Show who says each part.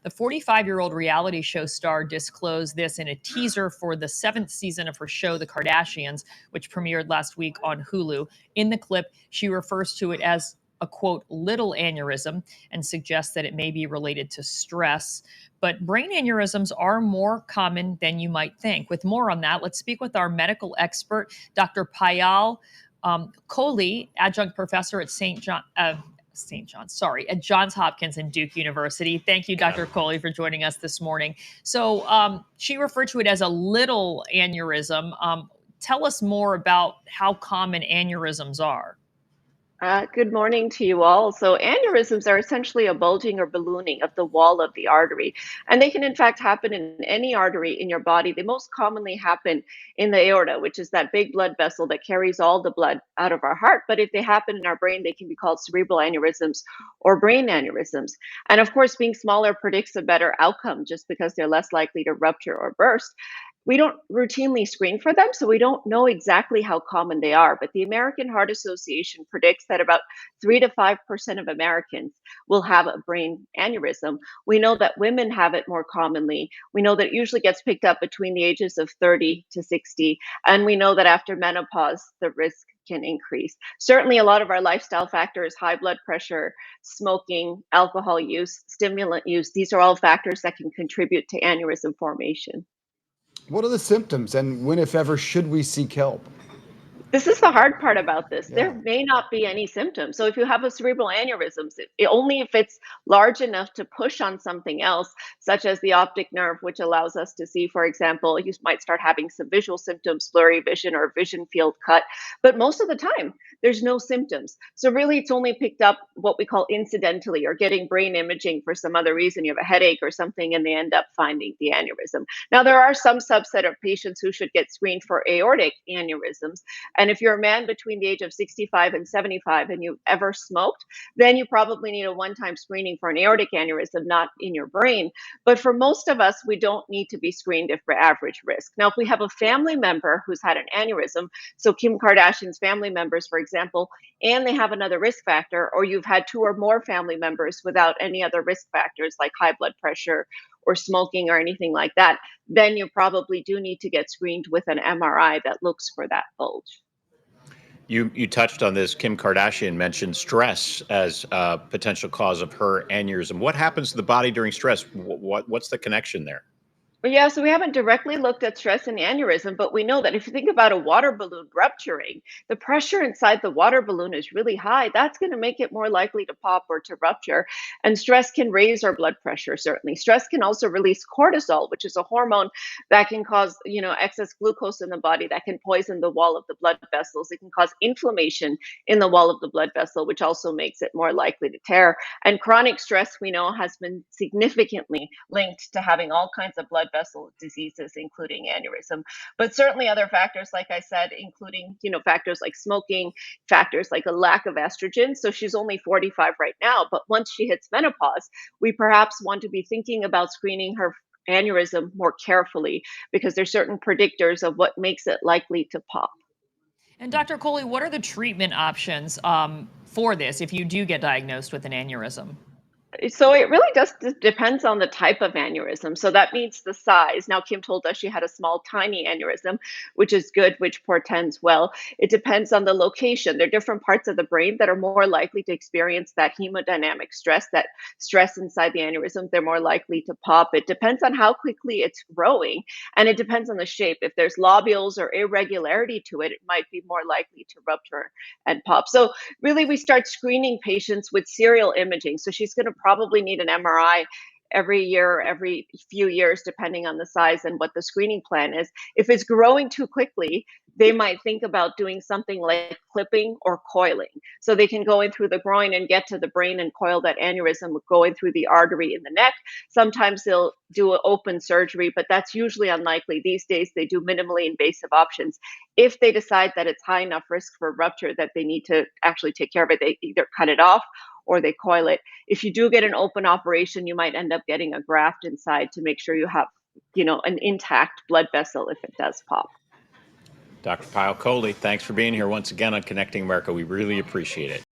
Speaker 1: The 45-year-old reality show star disclosed this in a teaser for the 7th season of her show, The Kardashians, which premiered last week on Hulu. In the clip, she refers to it as a quote, little aneurysm, and suggests that it may be related to stress. But brain aneurysms are more common than you might think. With more on that, let's speak with our medical expert, Dr. Payl Kohli, adjunct professor at at Johns Hopkins and Duke University. Thank you, Dr. Kohli, for joining us this morning. So she referred to it as a little aneurysm. Tell us more about how common aneurysms are.
Speaker 2: Good morning to you all. So aneurysms are essentially a bulging or ballooning of the wall of the artery. And they can in fact happen in any artery in your body. They most commonly happen in the aorta, which is that big blood vessel that carries all the blood out of our heart. But if they happen in our brain, they can be called cerebral aneurysms or brain aneurysms. And of course, being smaller predicts a better outcome just because they're less likely to rupture or burst. We don't routinely screen for them, so we don't know exactly how common they are. But the American Heart Association predicts that about 3 to 5% of Americans will have a brain aneurysm. We know that women have it more commonly. We know that it usually gets picked up between the ages of 30 to 60. And we know that after menopause, the risk can increase. Certainly, a lot of our lifestyle factors, high blood pressure, smoking, alcohol use, stimulant use, these are all factors that can contribute to aneurysm formation.
Speaker 3: What are the symptoms, and when, if ever, should we seek help?
Speaker 2: This is the hard part about this.
Speaker 3: Yeah.
Speaker 2: There may not be any symptoms. So if you have a cerebral aneurysm, only if it's large enough to push on something else, such as the optic nerve, which allows us to see, for example, you might start having some visual symptoms, blurry vision or vision field cut. But most of the time, there's no symptoms. So really, it's only picked up what we call incidentally, or getting brain imaging for some other reason. You have a headache or something, and they end up finding the aneurysm. Now, there are some subset of patients who should get screened for aortic aneurysms. And if you're a man between the age of 65 and 75 and you've ever smoked, then you probably need a one-time screening for an aortic aneurysm, not in your brain. But for most of us, we don't need to be screened if we're average risk. Now, if we have a family member who's had an aneurysm, so Kim Kardashian's family members, for example, and they have another risk factor, or you've had 2 or more family members without any other risk factors like high blood pressure or smoking or anything like that, then you probably do need to get screened with an MRI that looks for that bulge.
Speaker 4: You touched on this. Kim Kardashian mentioned stress as a potential cause of her aneurysm. What happens to the body during stress? What's the connection there?
Speaker 2: Yeah, so we haven't directly looked at stress and aneurysm, but we know that if you think about a water balloon rupturing, the pressure inside the water balloon is really high. That's going to make it more likely to pop or to rupture. And stress can raise our blood pressure, certainly. Stress can also release cortisol, which is a hormone that can cause, excess glucose in the body, that can poison the wall of the blood vessels. It can cause inflammation in the wall of the blood vessel, which also makes it more likely to tear. And chronic stress, we know, has been significantly linked to having all kinds of blood vessel diseases, including aneurysm. But certainly other factors, like I said, including, factors like smoking, factors like a lack of estrogen. So she's only 45 right now, but once she hits menopause, we perhaps want to be thinking about screening her aneurysm more carefully because there's certain predictors of what makes it likely to pop.
Speaker 1: And Dr. Kohli, what are the treatment options for this if you do get diagnosed with an aneurysm?
Speaker 2: So it really just depends on the type of aneurysm. So that means the size. Now, Kim told us she had a small, tiny aneurysm, which is good, which portends well. It depends on the location. There are different parts of the brain that are more likely to experience that hemodynamic stress, that stress inside the aneurysm. They're more likely to pop. It depends on how quickly it's growing, and it depends on the shape. If there's lobules or irregularity to it, it might be more likely to rupture and pop. So really, we start screening patients with serial imaging. So she's going to probably need an MRI every year, every few years, depending on the size and what the screening plan is. If it's growing too quickly, they might think about doing something like clipping or coiling. So they can go in through the groin and get to the brain and coil that aneurysm going through the artery in the neck. Sometimes they'll do an open surgery, but that's usually unlikely. These days, they do minimally invasive options. If they decide that it's high enough risk for rupture that they need to actually take care of it, they either cut it off or they coil it. If you do get an open operation, you might end up getting a graft inside to make sure you have, an intact blood vessel if it does pop.
Speaker 4: Dr. Payl Kohli, thanks for being here once again on Connecting America. We really appreciate it.